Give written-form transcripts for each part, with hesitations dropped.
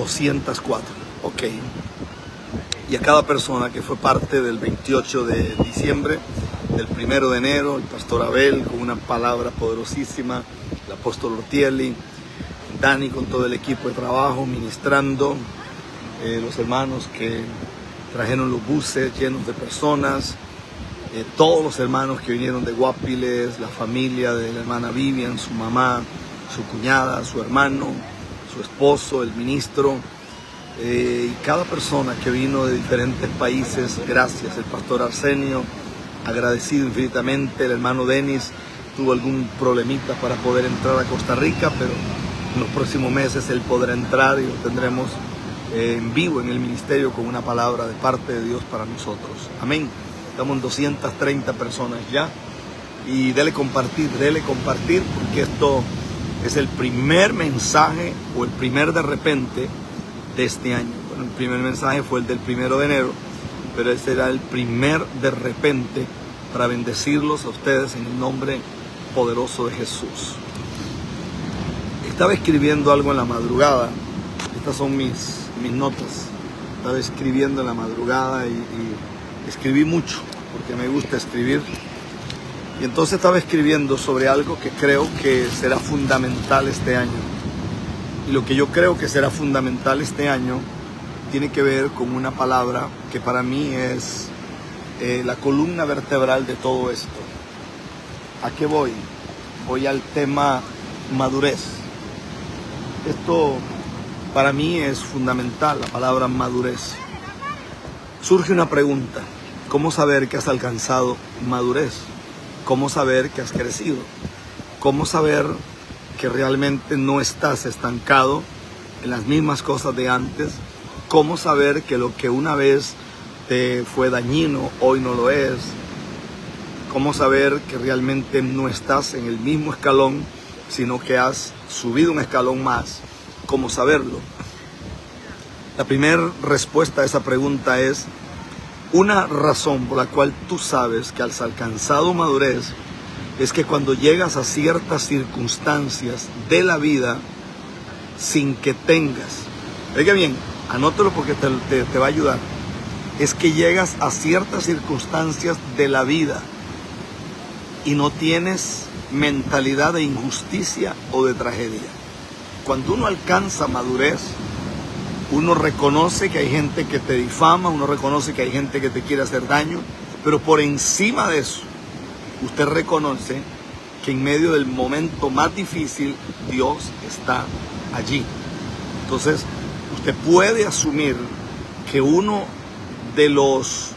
204. Ok. Y a cada persona que fue parte del 28 de diciembre, del 1 de enero, el pastor Abel con una palabra poderosísima, el apóstol Ortielli, Dani con todo el equipo de trabajo ministrando, los hermanos que trajeron los buses llenos de personas, todos los hermanos que vinieron de Guapiles, la familia de la hermana Vivian, su mamá, su cuñada, su hermano, su esposo, el ministro, y cada persona que vino de diferentes países. Gracias. El pastor Arsenio, agradecido infinitamente. El hermano Denis tuvo algún problemita para poder entrar a Costa Rica, pero en los próximos meses él podrá entrar y lo tendremos en vivo en el ministerio con una palabra de parte de Dios para nosotros. Amén. Estamos en 230 personas ya. Y dele compartir, porque esto es el primer mensaje o el primer de repente de este año. Bueno, el primer mensaje fue el del 1 de enero, pero este era el primer de repente para bendecirlos a ustedes en el nombre poderoso de Jesús. Estaba escribiendo algo en la madrugada. Estas son mis notas. Estaba escribiendo en la madrugada y escribí mucho porque me gusta escribir. Y entonces estaba escribiendo sobre algo que creo que será fundamental este año. Y lo que yo creo que será fundamental este año tiene que ver con una palabra que para mí es la columna vertebral de todo esto. ¿A qué voy? Voy al tema madurez. Esto para mí es fundamental, la palabra madurez. Surge una pregunta: ¿cómo saber que has alcanzado madurez? ¿Cómo saber que has crecido? ¿Cómo saber que realmente no estás estancado en las mismas cosas de antes? ¿Cómo saber que lo que una vez te fue dañino hoy no lo es? ¿Cómo saber que realmente no estás en el mismo escalón, sino que has subido un escalón más? ¿Cómo saberlo? La primera respuesta a esa pregunta es: una razón por la cual tú sabes que has alcanzado madurez es que cuando llegas a ciertas circunstancias de la vida sin que tengas, oiga bien, anótalo porque te va a ayudar, es que llegas a ciertas circunstancias de la vida y no tienes mentalidad de injusticia o de tragedia. Cuando uno alcanza madurez, uno reconoce que hay gente que te difama, uno reconoce que hay gente que te quiere hacer daño, pero por encima de eso, usted reconoce que en medio del momento más difícil, Dios está allí. Entonces, usted puede asumir que uno de los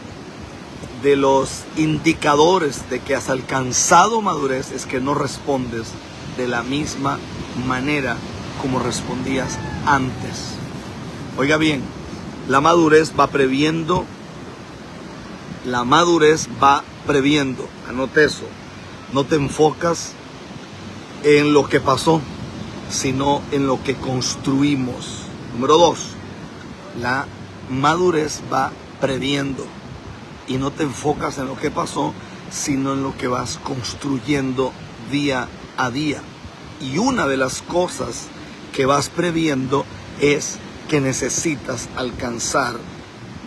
indicadores de que has alcanzado madurez es que no respondes de la misma manera como respondías antes. Oiga bien, la madurez va previendo, anote eso. No te enfocas en lo que pasó, sino en lo que construimos. Número 2, la madurez va previendo y no te enfocas en lo que pasó, sino en lo que vas construyendo día a día. Y una de las cosas que vas previendo es que necesitas alcanzar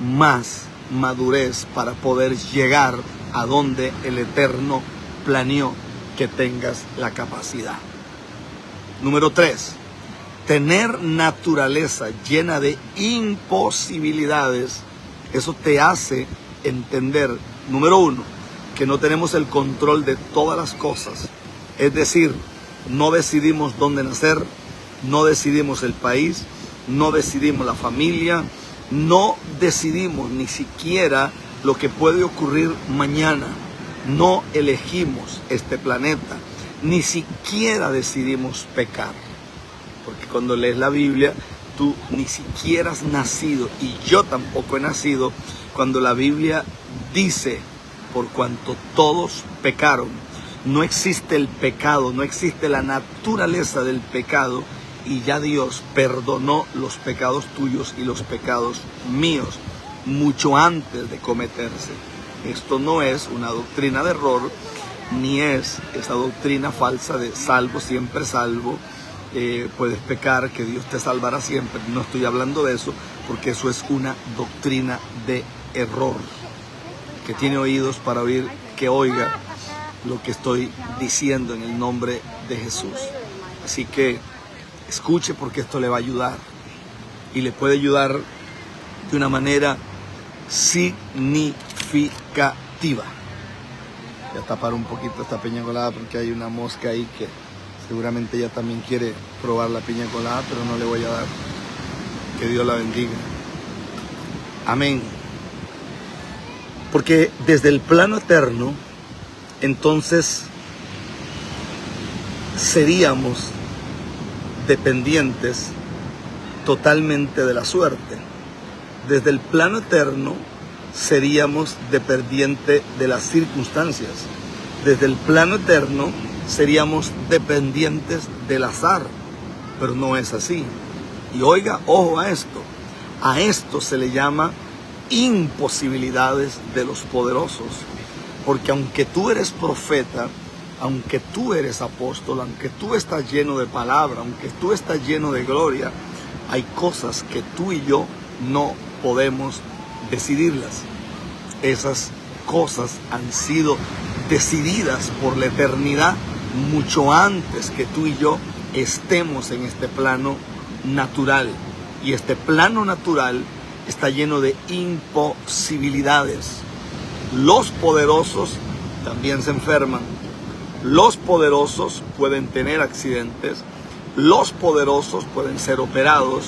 más madurez para poder llegar a donde el Eterno planeó que tengas la capacidad. Número 3, tener naturaleza llena de imposibilidades. Eso te hace entender, número 1, que no tenemos el control de todas las cosas. Es decir, no decidimos dónde nacer, no decidimos el país, no decidimos la familia, no decidimos ni siquiera lo que puede ocurrir mañana. No elegimos este planeta, ni siquiera decidimos pecar. Porque cuando lees la Biblia, tú ni siquiera has nacido, y yo tampoco he nacido, cuando la Biblia dice: por cuanto todos pecaron. No existe el pecado, no existe la naturaleza del pecado, y ya Dios perdonó los pecados tuyos y los pecados míos mucho antes de cometerse. Esto no es una doctrina de error, ni es esa doctrina falsa de salvo, siempre salvo, puedes pecar, que Dios te salvará siempre. No estoy hablando de eso, porque eso es una doctrina de error. Que tiene oídos para oír, que oiga lo que estoy diciendo en el nombre de Jesús. Así que escuche, porque esto le va a ayudar, y le puede ayudar de una manera significativa. Ya tapar un poquito esta piña colada porque hay una mosca ahí que seguramente ella también quiere probar la piña colada, pero no le voy a dar. Que Dios la bendiga. Amén. Porque desde el plano eterno, entonces seríamos dependientes totalmente de la suerte. Desde el plano eterno seríamos dependientes de las circunstancias. Desde el plano eterno seríamos dependientes del azar, pero no es así. Y oiga, ojo a esto. A esto se le llama imposibilidades de los poderosos. Porque aunque tú eres profeta, aunque tú eres apóstol, aunque tú estás lleno de palabra, aunque tú estás lleno de gloria, hay cosas que tú y yo no podemos decidirlas. Esas cosas han sido decididas por la eternidad mucho antes que tú y yo estemos en este plano natural. Y este plano natural está lleno de imposibilidades. Los poderosos también se enferman. Los poderosos pueden tener accidentes. Los poderosos pueden ser operados.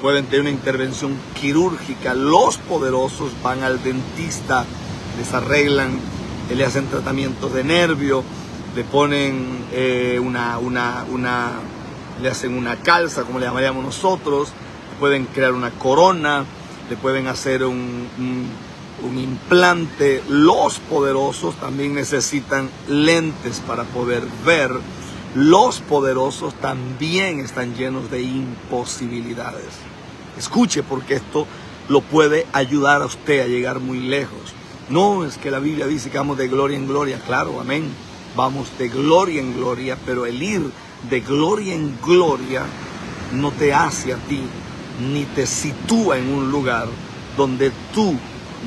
Pueden tener una intervención quirúrgica. Los poderosos van al dentista, les arreglan, le hacen tratamientos de nervio, le ponen le hacen una calza, como le llamaríamos nosotros, pueden crear una corona, le pueden hacer un implante. Los poderosos también necesitan lentes para poder ver. Los poderosos también están llenos de imposibilidades. Escuche, porque esto lo puede ayudar a usted a llegar muy lejos. No, es que la Biblia dice que vamos de gloria en gloria. Claro, amén. Vamos de gloria en gloria, pero el ir de gloria en gloria no te hace a ti, ni te sitúa en un lugar donde tú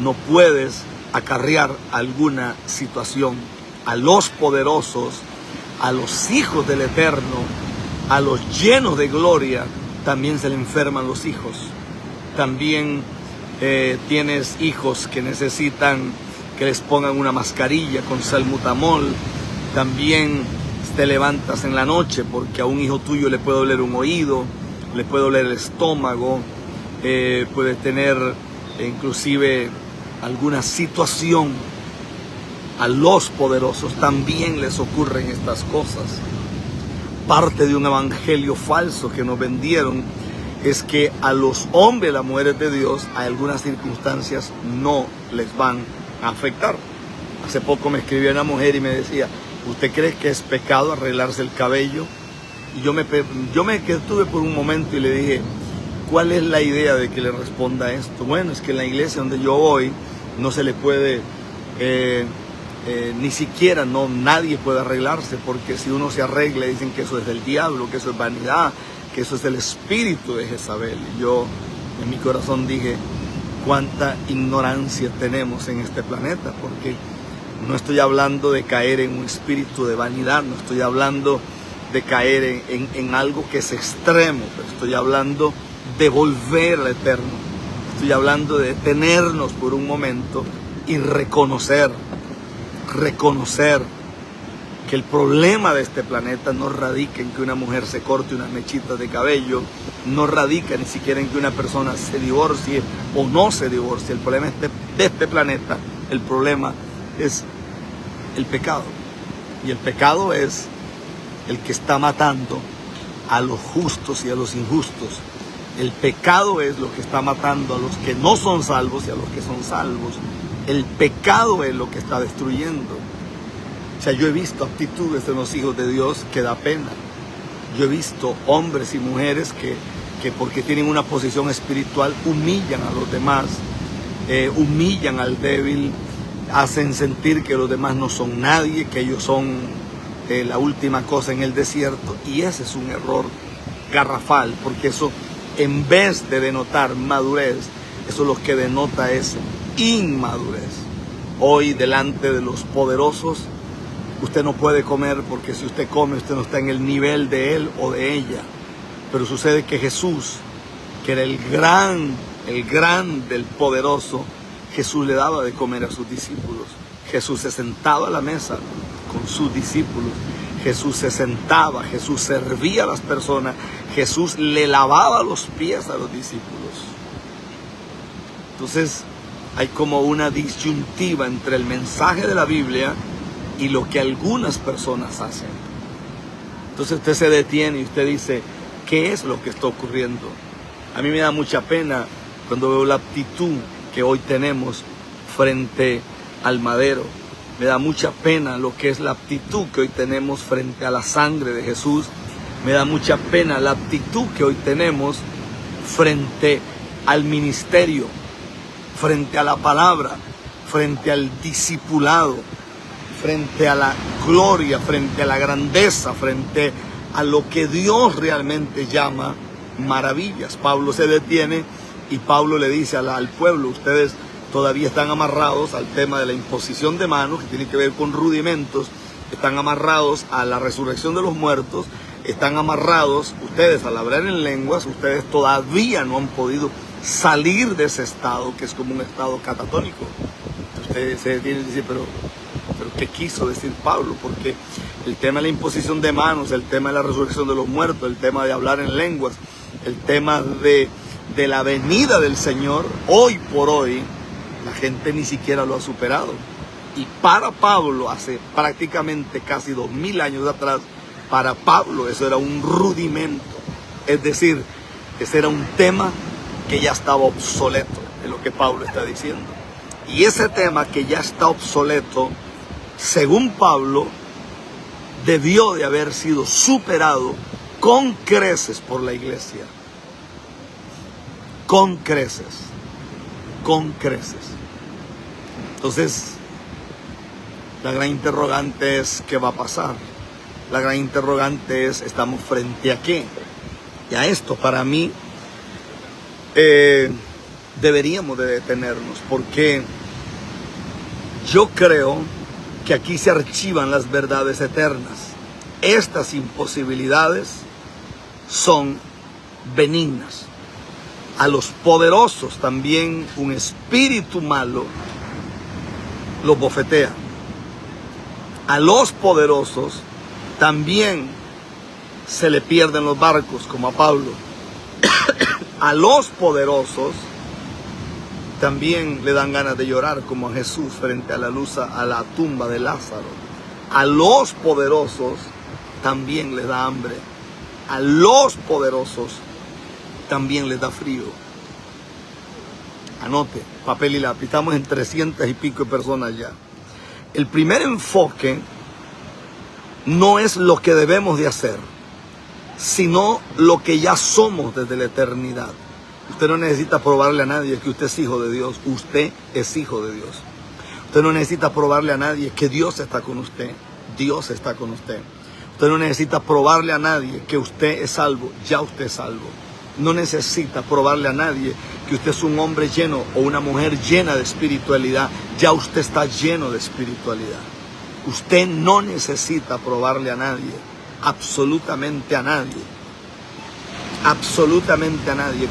no puedes acarrear alguna situación. A los poderosos, a los hijos del Eterno, a los llenos de gloria, también se le enferman los hijos. También tienes hijos que necesitan que les pongan una mascarilla con salbutamol. También te levantas en la noche porque a un hijo tuyo le puede doler un oído, le puede doler el estómago, puede tener inclusive alguna situación. A los poderosos también les ocurren estas cosas. Parte de un evangelio falso que nos vendieron es que a los hombres, las mujeres de Dios, a algunas circunstancias no les van a afectar. Hace poco me escribió una mujer y me decía: ¿usted cree que es pecado arreglarse el cabello? Y yo me detuve por un momento y le dije: ¿cuál es la idea de que le responda esto? Bueno, es que en la iglesia donde yo voy no se le puede, ni siquiera, nadie puede arreglarse, porque si uno se arregla dicen que eso es del diablo, que eso es vanidad, que eso es el espíritu de Jezabel. Y yo en mi corazón dije: cuánta ignorancia tenemos en este planeta, porque no estoy hablando de caer en un espíritu de vanidad, no estoy hablando de caer en algo que es extremo, pero estoy hablando de volver al Eterno. Estoy hablando de detenernos por un momento y reconocer que el problema de este planeta no radica en que una mujer se corte unas mechitas de cabello, no radica ni siquiera en que una persona se divorcie o no se divorcie. El problema de este planeta, el problema es el pecado. Y el pecado es el que está matando a los justos y a los injustos. El pecado es lo que está matando a los que no son salvos y a los que son salvos. El pecado es lo que está destruyendo. O sea, yo he visto actitudes de los hijos de Dios que da pena. Yo he visto hombres y mujeres que porque tienen una posición espiritual humillan a los demás, humillan al débil, hacen sentir que los demás no son nadie, que ellos son la última cosa en el desierto. Y ese es un error garrafal, porque eso, en vez de denotar madurez, eso lo que denota es inmadurez. Hoy, delante de los poderosos, usted no puede comer, porque si usted come, usted no está en el nivel de él o de ella. Pero sucede que Jesús, que era el grande, el poderoso, Jesús le daba de comer a sus discípulos. Jesús se sentaba a la mesa con sus discípulos. Jesús se sentaba, Jesús servía a las personas, Jesús le lavaba los pies a los discípulos. Entonces hay como una disyuntiva entre el mensaje de la Biblia y lo que algunas personas hacen. Entonces usted se detiene y usted dice, ¿qué es lo que está ocurriendo? A mí me da mucha pena cuando veo la actitud que hoy tenemos frente al madero. Me da mucha pena lo que es la actitud que hoy tenemos frente a la sangre de Jesús. Me da mucha pena la actitud que hoy tenemos frente al ministerio, frente a la palabra, frente al discipulado, frente a la gloria, frente a la grandeza, frente a lo que Dios realmente llama maravillas. Pablo se detiene y Pablo le dice al pueblo, ustedes todavía están amarrados al tema de la imposición de manos, que tiene que ver con rudimentos, están amarrados a la resurrección de los muertos, están amarrados ustedes al hablar en lenguas, ustedes todavía no han podido salir de ese estado, que es como un estado catatónico. Ustedes se detienen y dicen, pero ¿qué quiso decir Pablo? Porque el tema de la imposición de manos, el tema de la resurrección de los muertos, el tema de hablar en lenguas, el tema de la venida del Señor, hoy por hoy, la gente ni siquiera lo ha superado. Y para Pablo, hace prácticamente casi 2000 años atrás, para Pablo eso era un rudimento. Es decir, ese era un tema que ya estaba obsoleto, es lo que Pablo está diciendo. Y ese tema que ya está obsoleto, según Pablo, debió de haber sido superado con creces por la iglesia. Con creces. Con creces. Entonces, la gran interrogante es ¿qué va a pasar? La gran interrogante es ¿estamos frente a qué? Y a esto para mí deberíamos de detenernos, porque yo creo que aquí se archivan las verdades eternas. Estas imposibilidades son benignas. A los poderosos también un espíritu malo los bofetea. A los poderosos también se le pierden los barcos, como a Pablo. A los poderosos también le dan ganas de llorar, como a Jesús frente a la tumba de Lázaro. A los poderosos también les da hambre. A los poderosos también les da frío. Anote, papel y lápiz. Estamos en 300 y pico de personas ya. El primer enfoque no es lo que debemos de hacer, sino lo que ya somos desde la eternidad. Usted no necesita probarle a nadie que usted es hijo de Dios. Usted es hijo de Dios. Usted no necesita probarle a nadie que Dios está con usted. Dios está con usted. Usted no necesita probarle a nadie que usted es salvo. Ya usted es salvo. No necesita probarle a nadie que usted es un hombre lleno o una mujer llena de espiritualidad. Ya usted está lleno de espiritualidad. Usted no necesita probarle a nadie, absolutamente a nadie,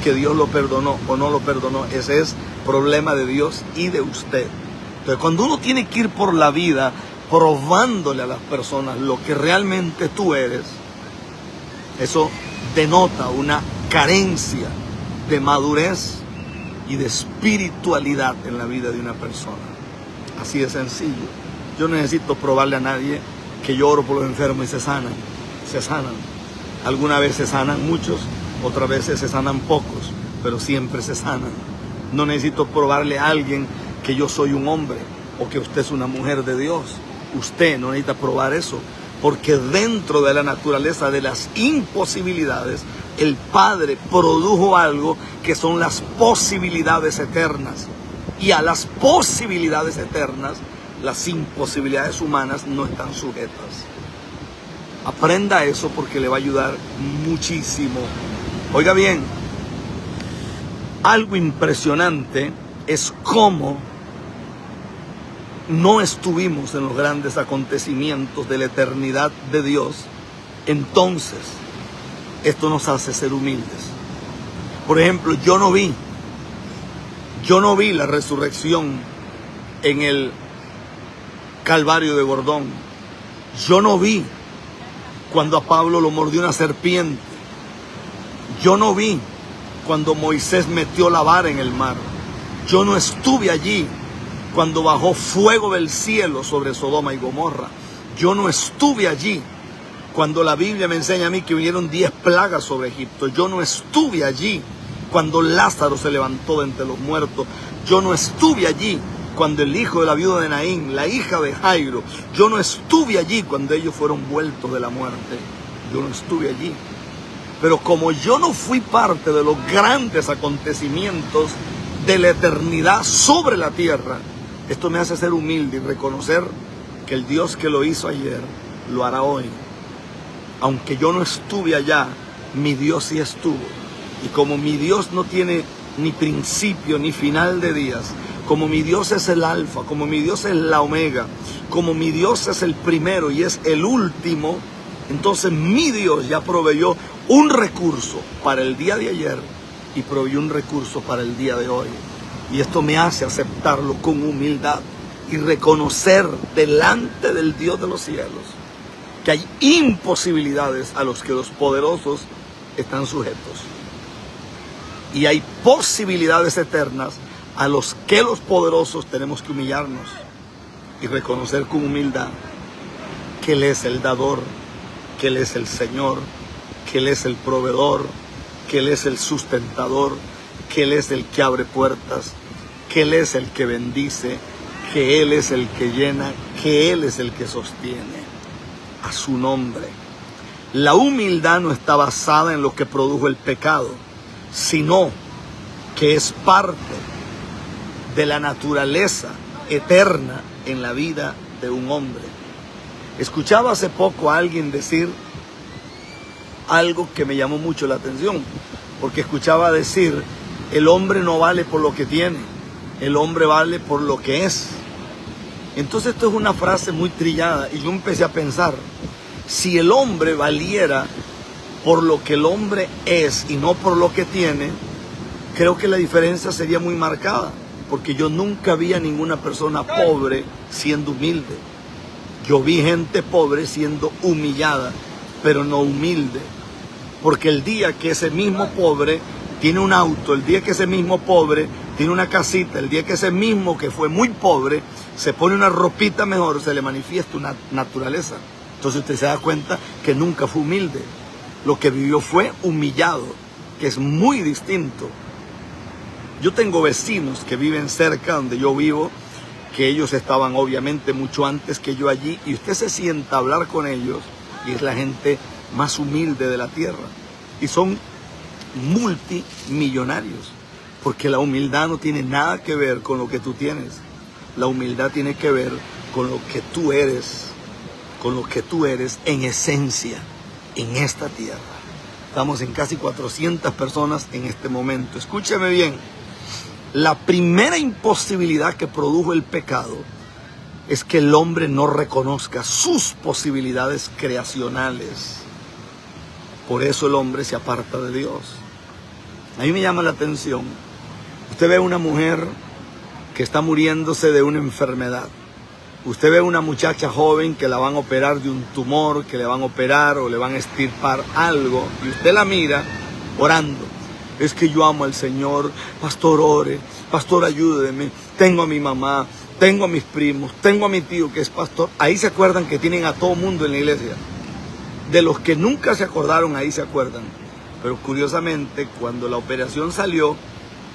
que Dios lo perdonó o no lo perdonó. Ese es problema de Dios y de usted. Entonces, cuando uno tiene que ir por la vida probándole a las personas lo que realmente tú eres, eso denota una carencia de madurez y de espiritualidad en la vida de una persona. Así de sencillo. Yo no necesito probarle a nadie que yo oro por los enfermos y se sanan. Se sanan. Algunas veces se sanan muchos, otras veces se sanan pocos, pero siempre se sanan. No necesito probarle a alguien que yo soy un hombre o que usted es una mujer de Dios. Usted no necesita probar eso, porque dentro de la naturaleza de las imposibilidades, el Padre produjo algo que son las posibilidades eternas. Y a las posibilidades eternas, las imposibilidades humanas no están sujetas. Aprenda eso porque le va a ayudar muchísimo. Oiga bien, algo impresionante es cómo no estuvimos en los grandes acontecimientos de la eternidad de Dios. Entonces, esto nos hace ser humildes. Por ejemplo, yo no vi la resurrección en el Calvario de Gordón. Yo no vi cuando a Pablo lo mordió una serpiente. Yo no vi cuando Moisés metió la vara en el mar. Yo no estuve allí cuando bajó fuego del cielo sobre Sodoma y Gomorra. Yo no estuve allí cuando la Biblia me enseña a mí que vinieron 10 plagas sobre Egipto. Yo no estuve allí cuando Lázaro se levantó de entre los muertos. Yo no estuve allí cuando el hijo de la viuda de Naín, la hija de Jairo. Yo no estuve allí cuando ellos fueron vueltos de la muerte. Yo no estuve allí. Pero como yo no fui parte de los grandes acontecimientos de la eternidad sobre la tierra, esto me hace ser humilde y reconocer que el Dios que lo hizo ayer, lo hará hoy. Aunque yo no estuve allá, mi Dios sí estuvo. Y como mi Dios no tiene ni principio ni final de días, como mi Dios es el alfa, como mi Dios es la omega, como mi Dios es el primero y es el último, entonces mi Dios ya proveyó un recurso para el día de ayer y proveyó un recurso para el día de hoy. Y esto me hace aceptarlo con humildad y reconocer delante del Dios de los cielos que hay imposibilidades a los que los poderosos están sujetos. Y hay posibilidades eternas a los que los poderosos tenemos que humillarnos y reconocer con humildad que Él es el dador, que Él es el Señor, que Él es el proveedor, que Él es el sustentador, que Él es el que abre puertas, que Él es el que bendice, que Él es el que llena, que Él es el que sostiene. A su nombre. La humildad no está basada en lo que produjo el pecado, sino que es parte de la naturaleza eterna en la vida de un hombre. Escuchaba hace poco a alguien decir algo que me llamó mucho la atención, porque escuchaba decir, el hombre no vale por lo que tiene, el hombre vale por lo que es. Entonces esto es una frase muy trillada y yo empecé a pensar, si el hombre valiera por lo que el hombre es y no por lo que tiene, creo que la diferencia sería muy marcada, porque yo nunca vi a ninguna persona pobre siendo humilde. Yo vi gente pobre siendo humillada, pero no humilde. Porque el día que ese mismo pobre tiene un auto, el día que ese mismo pobre tiene una casita, el día que ese mismo que fue muy pobre se pone una ropita mejor, se le manifiesta una naturaleza. Entonces usted se da cuenta que nunca fue humilde. Lo que vivió fue humillado, que es muy distinto. Yo tengo vecinos que viven cerca donde yo vivo, que ellos estaban obviamente mucho antes que yo allí, y usted se sienta a hablar con ellos y es la gente más humilde de la tierra. Y son multimillonarios, porque la humildad no tiene nada que ver con lo que tú tienes. La humildad tiene que ver con lo que tú eres, en esencia, en esta tierra. Estamos en casi 400 personas en este momento. Escúcheme bien, la primera imposibilidad que produjo el pecado es que el hombre no reconozca sus posibilidades creacionales. Por eso el hombre se aparta de Dios. A mí me llama la atención. Usted ve a una mujer que está muriéndose de una enfermedad. Usted ve a una muchacha joven que la van a operar de un tumor, que le van a operar o le van a extirpar algo. Y usted la mira orando. Es que yo amo al Señor. Pastor, ore. Pastor, ayúdeme. Tengo a mi mamá, tengo a mis primos, tengo a mi tío que es pastor. Ahí se acuerdan que tienen a todo mundo en la iglesia. De los que nunca se acordaron, ahí se acuerdan. Pero curiosamente, cuando la operación salió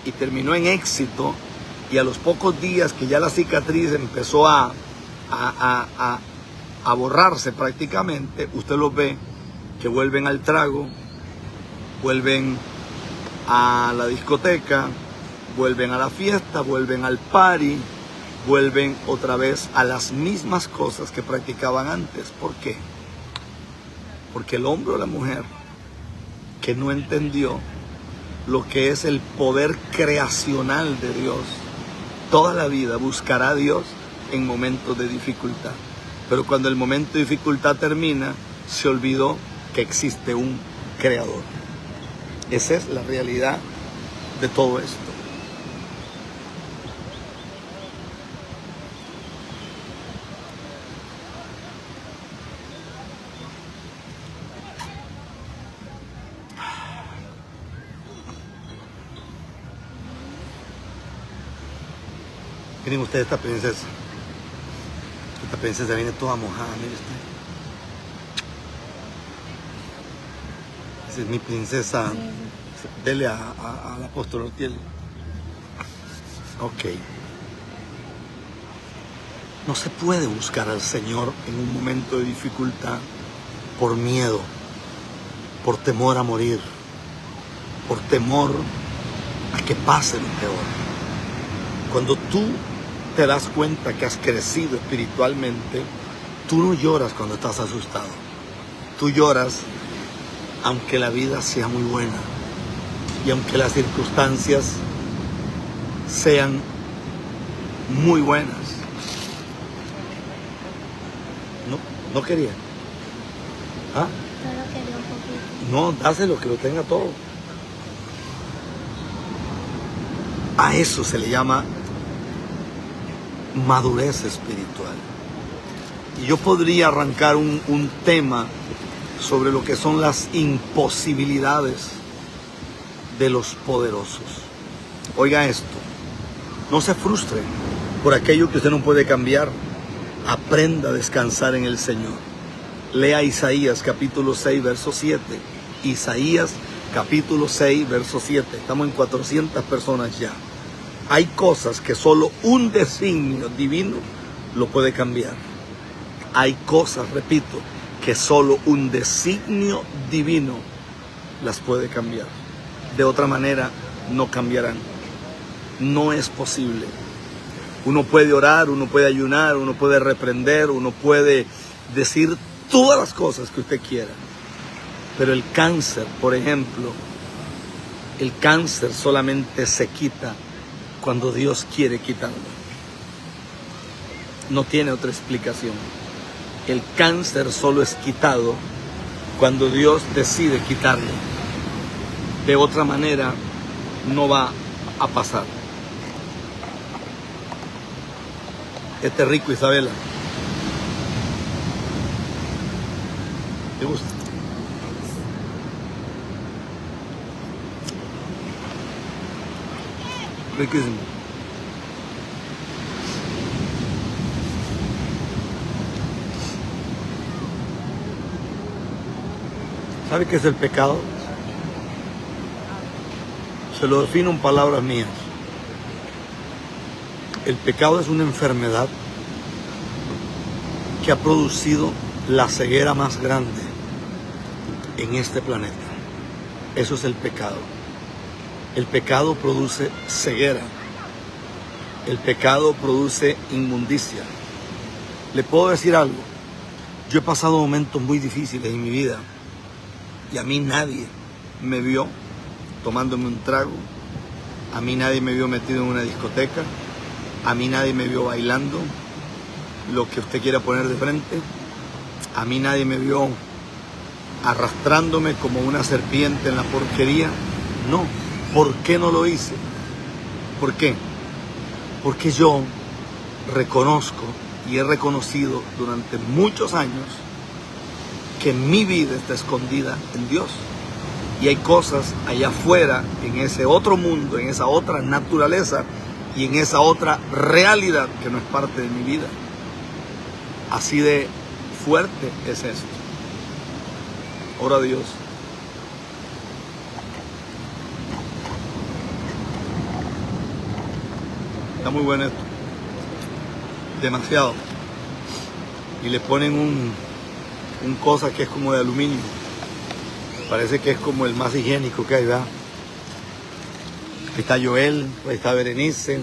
y terminó en éxito, y a los pocos días que ya la cicatriz empezó a borrarse prácticamente, usted los ve que vuelven al trago, vuelven a la discoteca, vuelven a la fiesta, vuelven al party, vuelven otra vez a las mismas cosas que practicaban antes. ¿Por qué? Porque el hombre o la mujer que no entendió lo que es el poder creacional de Dios, toda la vida buscará a Dios en momentos de dificultad. Pero cuando el momento de dificultad termina, se olvidó que existe un creador. Esa es la realidad de todo esto. Miren ustedes esta princesa. Esta princesa viene toda mojada, miren ustedes. Esa es mi princesa. Dele al apóstol Ortiel. Ok. No se puede buscar al Señor en un momento de dificultad por miedo, por temor a morir, por temor a que pase lo peor. Cuando tú te das cuenta que has crecido espiritualmente, tú no lloras cuando estás asustado. Tú lloras aunque la vida sea muy buena y aunque las circunstancias sean muy buenas. No quería. ¿Ah? Solo quería un poquito. No, dáselo, que lo tenga todo. A eso se le llama madurez espiritual. Y yo podría arrancar un tema sobre lo que son las imposibilidades de los poderosos. Oiga esto, no se frustre por aquello que usted no puede cambiar. Aprenda a descansar en el Señor. Lea Isaías capítulo 6, verso 7. Isaías capítulo 6, verso 7. Estamos en 400 personas ya. Hay cosas que solo un designio divino lo puede cambiar. Hay cosas, repito, que solo un designio divino las puede cambiar. De otra manera, no cambiarán. No es posible. Uno puede orar, uno puede ayunar, uno puede reprender, uno puede decir todas las cosas que usted quiera. Pero el cáncer, por ejemplo, el cáncer solamente se quita cuando Dios quiere quitarlo. No tiene otra explicación. El cáncer solo es quitado cuando Dios decide quitarlo. De otra manera, no va a pasar. Este es rico, Isabela. ¿Te gusta? Riquísimo. ¿Sabe qué es el pecado? Se lo defino en palabras mías. El pecado es una enfermedad que ha producido la ceguera más grande en este planeta. Eso es el pecado. El pecado produce ceguera. El pecado produce inmundicia. Le puedo decir algo. Yo he pasado momentos muy difíciles en mi vida y a mí nadie me vio tomándome un trago. A mí nadie me vio metido en una discoteca. A mí nadie me vio bailando lo que usted quiera poner de frente. A mí nadie me vio arrastrándome como una serpiente en la porquería. No. ¿Por qué no lo hice? ¿Por qué? Porque yo reconozco y he reconocido durante muchos años que mi vida está escondida en Dios. Y hay cosas allá afuera, en ese otro mundo, en esa otra naturaleza y en esa otra realidad que no es parte de mi vida. Así de fuerte es esto. Ora a Dios. Está muy bueno esto. Demasiado. Y le ponen un cosa que es como de aluminio. Parece que es como el más higiénico que hay, ¿verdad? Ahí está Joel, ahí está Berenice,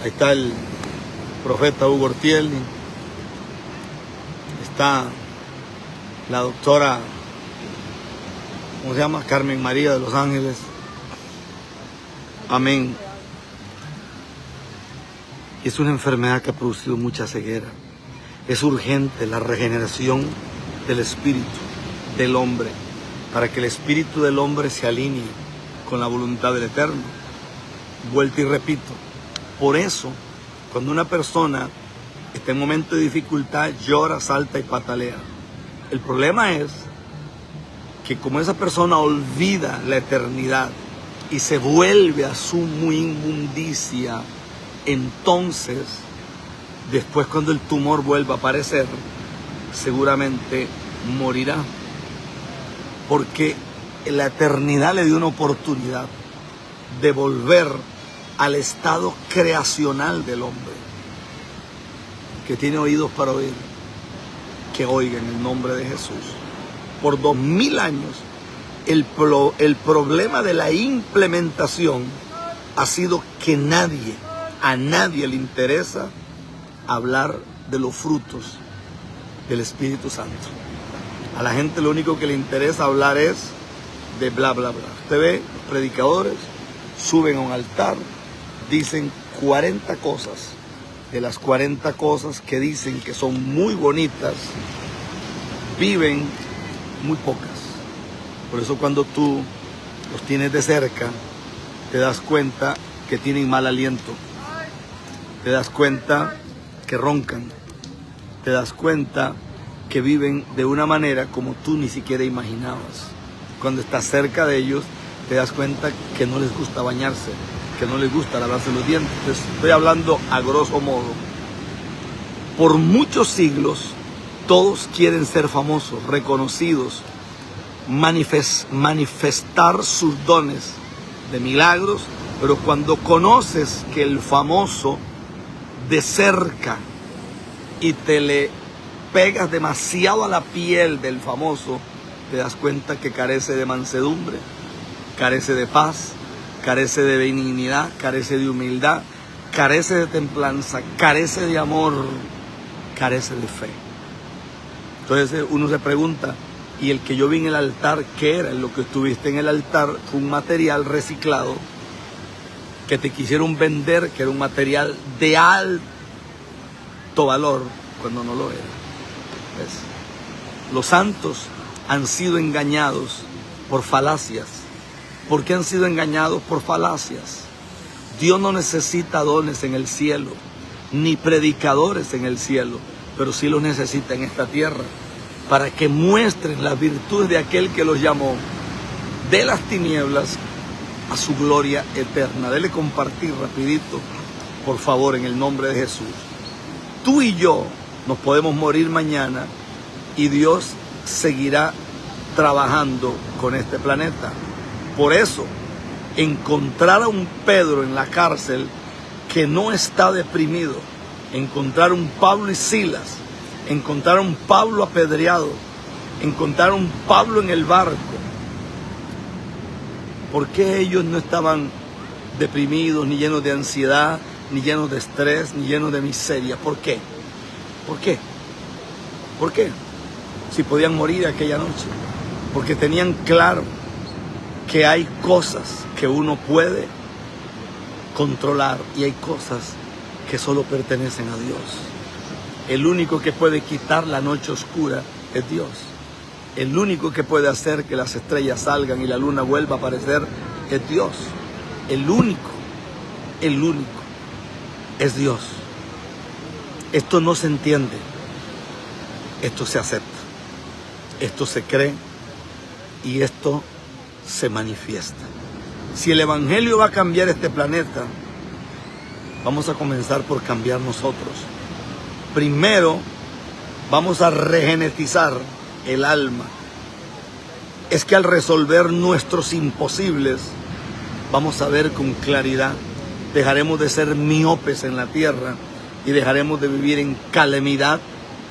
ahí está el profeta Hugo Ortiel, está la doctora, ¿cómo se llama? Carmen María de Los Ángeles. Amén. Es una enfermedad que ha producido mucha ceguera. Es urgente la regeneración del espíritu del hombre, para que el espíritu del hombre se alinee con la voluntad del Eterno. Vuelta y repito, por eso, cuando una persona está en momento de dificultad, llora, salta y patalea. El problema es que como esa persona olvida la eternidad y se vuelve a su inmundicia, entonces, después cuando el tumor vuelva a aparecer, seguramente morirá. Porque la eternidad le dio una oportunidad de volver al estado creacional del hombre. Que tiene oídos para oír, que oiga en el nombre de Jesús. Por 2000 años, el problema de la implementación ha sido que a nadie le interesa hablar de los frutos del Espíritu Santo. A la gente lo único que le interesa hablar es de bla, bla, bla. Usted ve, los predicadores suben a un altar, dicen 40 cosas. De las 40 cosas que dicen que son muy bonitas, viven muy pocas. Por eso cuando tú los tienes de cerca, te das cuenta que tienen mal aliento. Te das cuenta que roncan. Te das cuenta que viven de una manera como tú ni siquiera imaginabas. Cuando estás cerca de ellos, te das cuenta que no les gusta bañarse, que no les gusta lavarse los dientes. Entonces, estoy hablando a grosso modo. Por muchos siglos, todos quieren ser famosos, reconocidos, manifestar sus dones de milagros, pero cuando conoces que el famoso de cerca y te le pegas demasiado a la piel del famoso, te das cuenta que carece de mansedumbre, carece de paz, carece de benignidad, carece de humildad, carece de templanza, carece de amor, carece de fe. Entonces uno se pregunta, ¿y el que yo vi en el altar qué era? Lo que estuviste en el altar fue un material reciclado que te quisieron vender, que era un material de alto valor, cuando no lo era. ¿Ves? Los santos han sido engañados por falacias. ¿Por qué han sido engañados por falacias? Dios no necesita dones en el cielo, ni predicadores en el cielo, pero sí los necesita en esta tierra, para que muestren las virtudes de aquel que los llamó de las tinieblas a su gloria eterna. Dele compartir rapidito, por favor, en el nombre de Jesús. Tú y yo nos podemos morir mañana y Dios seguirá trabajando con este planeta. Por eso, encontrar a un Pedro en la cárcel que no está deprimido, encontrar un Pablo y Silas, encontrar a un Pablo apedreado, encontrar a un Pablo en el barco. ¿Por qué ellos no estaban deprimidos, ni llenos de ansiedad, ni llenos de estrés, ni llenos de miseria? ¿Por qué? ¿Por qué? ¿Por qué? Si podían morir aquella noche. Porque tenían claro que hay cosas que uno puede controlar y hay cosas que solo pertenecen a Dios. El único que puede quitar la noche oscura es Dios. El único que puede hacer que las estrellas salgan y la luna vuelva a aparecer es Dios. El único es Dios. Esto no se entiende, esto se acepta, esto se cree y esto se manifiesta. Si el evangelio va a cambiar este planeta, vamos a comenzar por cambiar nosotros. Primero, vamos a regenetizar el alma. Es que al resolver nuestros imposibles, vamos a ver con claridad. Dejaremos de ser miopes en la tierra y dejaremos de vivir en calamidad,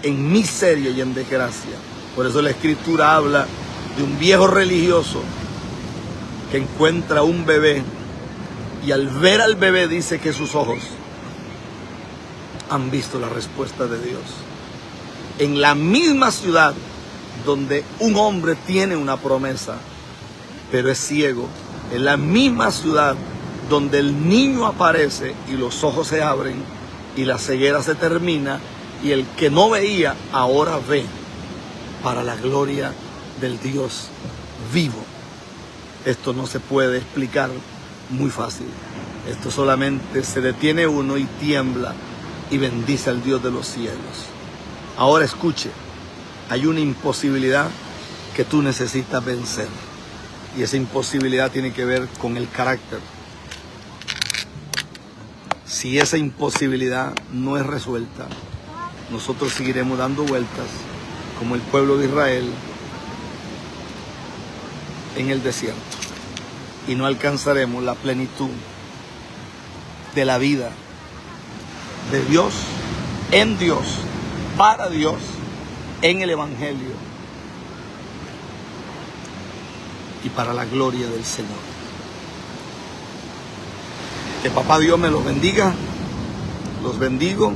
en miseria y en desgracia. Por eso la Escritura habla de un viejo religioso que encuentra un bebé y al ver al bebé dice que sus ojos han visto la respuesta de Dios. En la misma ciudad donde un hombre tiene una promesa, pero es ciego. En la misma ciudad donde el niño aparece y los ojos se abren y la ceguera se termina y el que no veía ahora ve, para la gloria del Dios vivo. Esto no se puede explicar muy fácil. Esto solamente se detiene uno y tiembla y bendice al Dios de los cielos. Ahora escuche, hay una imposibilidad que tú necesitas vencer. Y esa imposibilidad tiene que ver con el carácter. Si esa imposibilidad no es resuelta, nosotros seguiremos dando vueltas como el pueblo de Israel en el desierto y no alcanzaremos la plenitud de la vida de Dios, en Dios, para Dios, en el Evangelio y para la gloria del Señor. Que Papá Dios me los bendiga, los bendigo.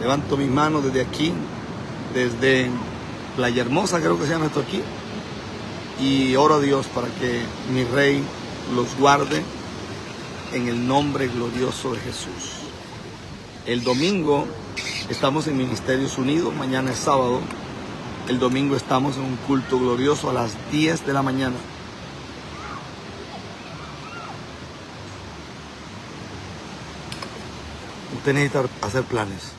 Levanto mis manos desde aquí, desde Playa Hermosa, creo que se llama esto aquí, y oro a Dios para que mi Rey los guarde en el nombre glorioso de Jesús. El domingo estamos en Ministerios Unidos, mañana es sábado. El domingo estamos en un culto glorioso a las 10 de la mañana. Usted necesita hacer planes.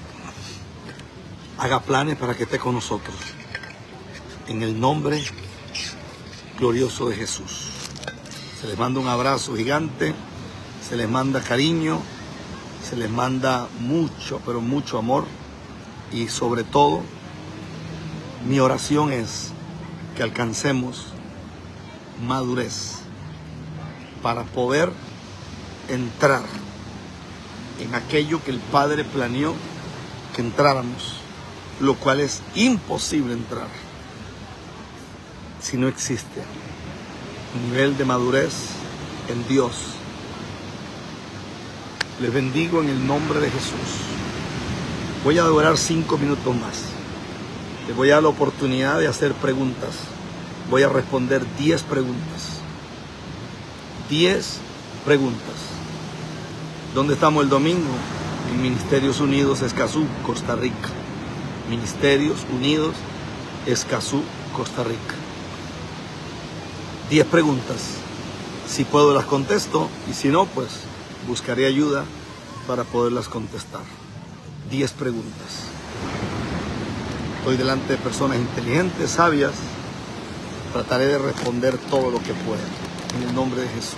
Haga planes para que esté con nosotros. En el nombre glorioso de Jesús. Se les manda un abrazo gigante. Se les manda cariño. Se les manda mucho, pero mucho amor. Y sobre todo, mi oración es que alcancemos madurez para poder entrar en aquello que el Padre planeó que entráramos, lo cual es imposible entrar si no existe un nivel de madurez en Dios. Les bendigo en el nombre de Jesús. Voy a durar 5 minutos más. Les voy a dar la oportunidad de hacer preguntas. Voy a responder 10 preguntas. 10 preguntas. ¿Dónde estamos el domingo? En Ministerios Unidos, Escazú, Costa Rica. Ministerios Unidos, Escazú, Costa Rica. 10 preguntas. Si puedo las contesto y si no, pues buscaré ayuda para poderlas contestar. 10 preguntas. Estoy delante de personas inteligentes, sabias. Trataré de responder todo lo que pueda. En el nombre de Jesús.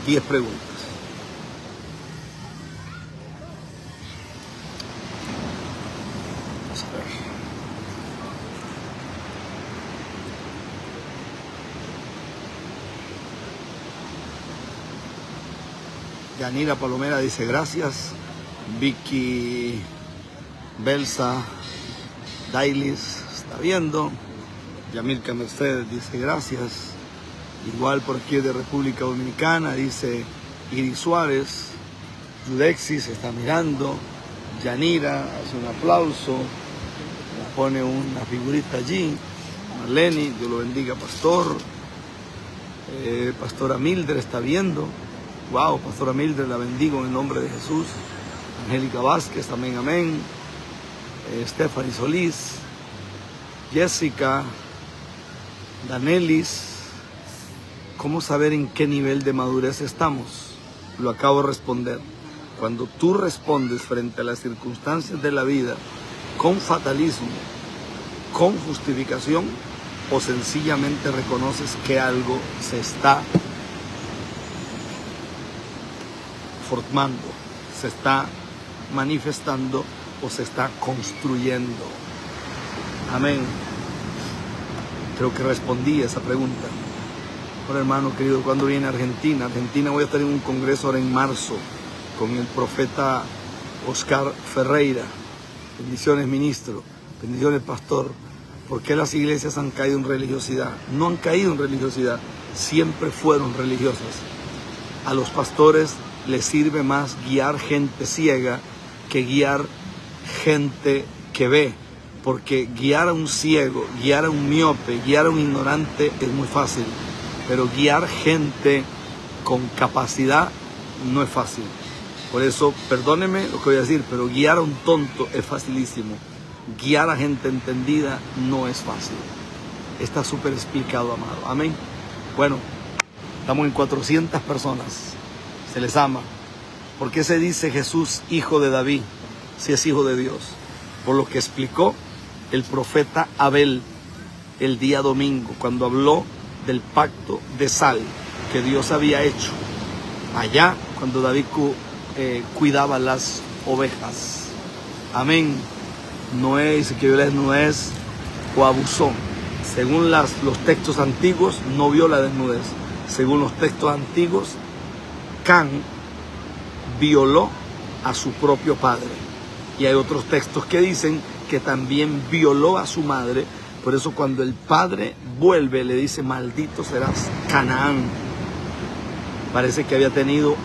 10 preguntas. Vamos a ver. Yanira Palomera dice gracias. Vicky Belsa Dailis está viendo. Yamilka Mercedes dice gracias. Igual por aquí de República Dominicana dice Iris Suárez. Judexis está mirando. Yanira hace un aplauso. Pone una figurita allí. Marlene, Dios lo bendiga, pastor. Pastora Mildred está viendo. Wow, Pastora Mildred, la bendigo en el nombre de Jesús. Angélica Vázquez, amén, amén. Stephanie Solís, Jessica, Danelis. ¿Cómo saber en qué nivel de madurez estamos? Lo acabo de responder. Cuando tú respondes frente a las circunstancias de la vida con fatalismo, con justificación, o sencillamente reconoces que algo se está formando, se está manifestando o se está construyendo. Amén. Creo que respondí a esa pregunta. Ahora, hermano querido, ¿cuándo viene Argentina? Argentina, voy a estar en un congreso ahora en marzo con el profeta Oscar Ferreira. Bendiciones, ministro. Bendiciones, pastor. ¿Por qué las iglesias han caído en religiosidad? No han caído en religiosidad, siempre fueron religiosas. A los pastores les sirve más guiar gente ciega que guiar gente que ve, Porque guiar a un ciego, guiar a un miope, guiar a un ignorante es muy fácil. Pero guiar gente con capacidad no es fácil. Por eso, perdóneme lo que voy a decir, pero guiar a un tonto es facilísimo. Guiar a gente entendida no es fácil. Está súper explicado, amado. Amén. Bueno, estamos en 400 personas. Se les ama. ¿Por qué se dice Jesús hijo de David si es hijo de Dios? Por lo que explicó el profeta Abel el día domingo, cuando habló del pacto de sal que Dios había hecho allá cuando David cuidaba las ovejas. Amén. Noé dice que vio la desnudez o abusó. Según los textos antiguos, no vio la desnudez. Según los textos antiguos, Can violó a su propio padre. Y hay otros textos que dicen que también violó a su madre. Por eso cuando el padre vuelve, le dice, maldito serás, Canaán. Parece que había tenido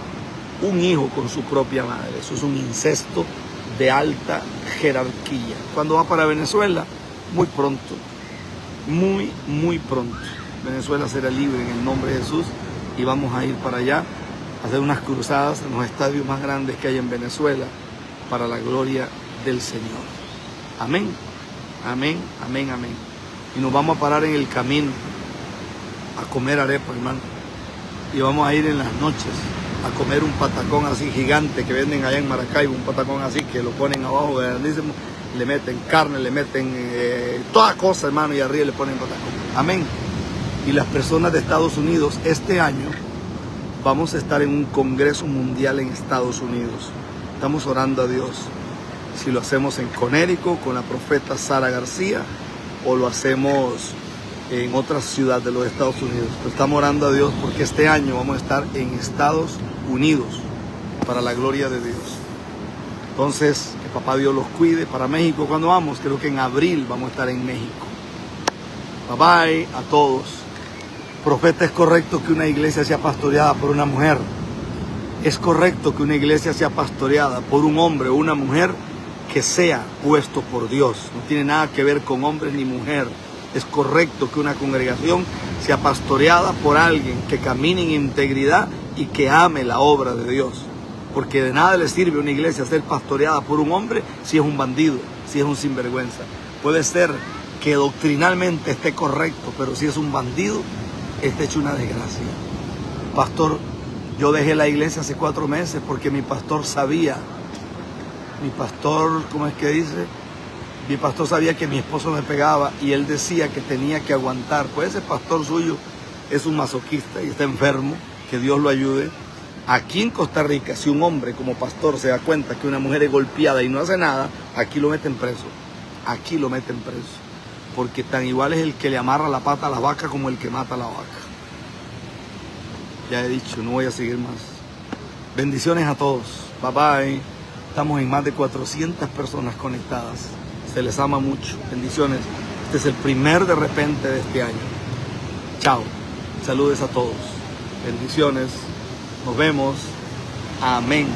un hijo con su propia madre. Eso es un incesto de alta jerarquía. Cuando va para Venezuela, muy pronto, muy pronto, Venezuela será libre en el nombre de Jesús y vamos a ir para allá a hacer unas cruzadas en los estadios más grandes que hay en Venezuela para la gloria del Señor. Amén, amén, amén, amén. Y nos vamos a parar en el camino a comer arepa, hermano, y vamos a ir en las noches a comer un patacón así gigante que venden allá en Maracaibo, un patacón así que lo ponen abajo grandísimo, le meten carne, le meten toda cosa, hermano, y arriba le ponen patacón. Amén. Y las personas de Estados Unidos, este año vamos a estar en un congreso mundial en Estados Unidos. Estamos orando a Dios si lo hacemos en Connecticut con la profeta Sara García o lo hacemos en otra ciudad de los Estados Unidos. Pero estamos orando a Dios porque este año vamos a estar en Estados Unidos para la gloria de Dios. Entonces, que papá Dios los cuide. Para México, ¿cuándo vamos? Creo que en abril vamos a estar en México. Bye bye a todos. Profeta, ¿es correcto que una iglesia sea pastoreada por una mujer? Es correcto que una iglesia sea pastoreada por un hombre o una mujer que sea puesto por Dios. No tiene nada que ver con hombre ni mujer. Es correcto que una congregación sea pastoreada por alguien que camine en integridad y que ame la obra de Dios. Porque de nada le sirve a una iglesia ser pastoreada por un hombre si es un bandido, si es un sinvergüenza. Puede ser que doctrinalmente esté correcto, pero si es un bandido, está hecho una desgracia. Pastor, yo dejé la iglesia hace 4 meses porque mi pastor sabía, ¿cómo es que dice? Mi pastor sabía que mi esposo me pegaba y él decía que tenía que aguantar. Pues ese pastor suyo es un masoquista y está enfermo, que Dios lo ayude. Aquí en Costa Rica, si un hombre como pastor se da cuenta que una mujer es golpeada y no hace nada, aquí lo meten preso. Aquí lo meten preso. Porque tan igual es el que le amarra la pata a la vaca como el que mata a la vaca. Ya he dicho, no voy a seguir más. Bendiciones a todos. Bye bye. Estamos en más de 400 personas conectadas. Se les ama mucho. Bendiciones. Este es el primer de repente de este año. Chao. Saludes a todos. Bendiciones. Nos vemos. Amén.